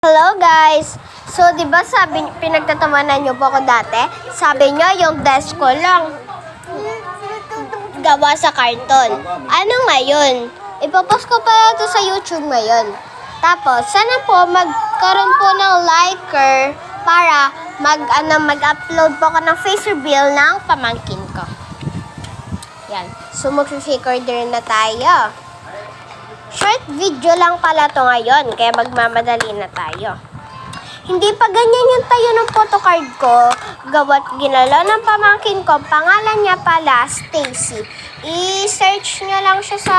Hello guys! So, di ba pinagtatawanan niyo po ako dati? Sabi niyo yung desk ko lang gawa sa karton. Ano ngayon? Ipopost ko pala ito sa YouTube ngayon. Tapos, sana po magkaroon po ng liker para mag-upload po ako ng face reveal ng pamangkin ko. Yan. So, mag-fake order na tayo. Short video lang pala to ngayon, kaya magmamadali na tayo. Hindi pa ganyan yung tayo ng photocard ko, gawat ginala ng pamangkin ko, pangalan niya pala, Stacy. I-search niya lang siya sa,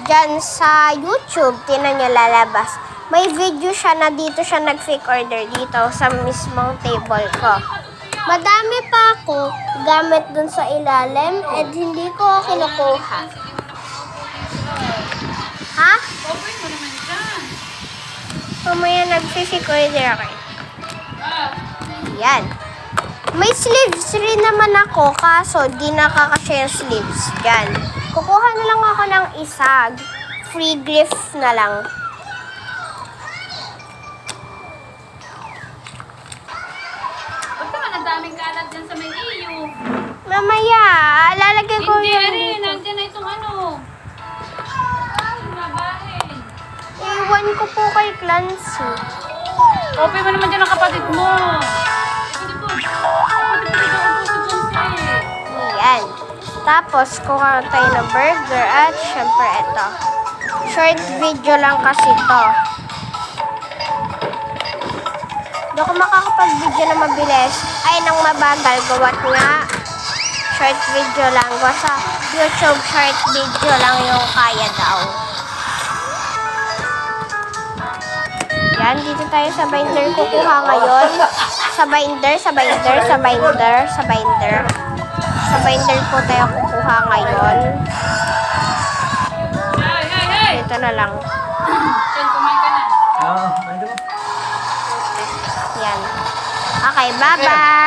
dyan sa YouTube, tinan niya lalabas. May video siya na dito siya nag-fake order dito sa mismong table ko. Madami pa ako gamit dun sa ilalim at hindi ko kinukuha. Ha? Open mo naman dyan. Mamaya nag-fake order ako. Yan. May sleeves rin naman ako, kaso di nakakasya yung sleeves dyan. Kukuha na lang ako ng isa. Free gift na lang. Ba't naman ang daming kalat dyan sa may iyo? Mamaya, lalagyan ko Hindi, yung Ari. dito. Nandiyan na itong ano. Babahin. Iwan ko po kay Clancy. Open mo naman dyan ang kapatid mo. Kapatid po. Kapatid po dito ako si Ponce. Yan. Tapos, kuha tayo ng burger at syempre ito. Short video lang kasi to. Hindi ako makakapag-video na mabilis. Ay, nang mabagal. Gawat nga. Short video lang. Sa YouTube, short video lang yung kaya daw. Yan, dito tayo sa binder kukuha ngayon. Sa binder. Sa binder po tayo kukuha ngayon. Hey! Dito na lang. Sen, kumain ka na. Yan. Okay, bye-bye!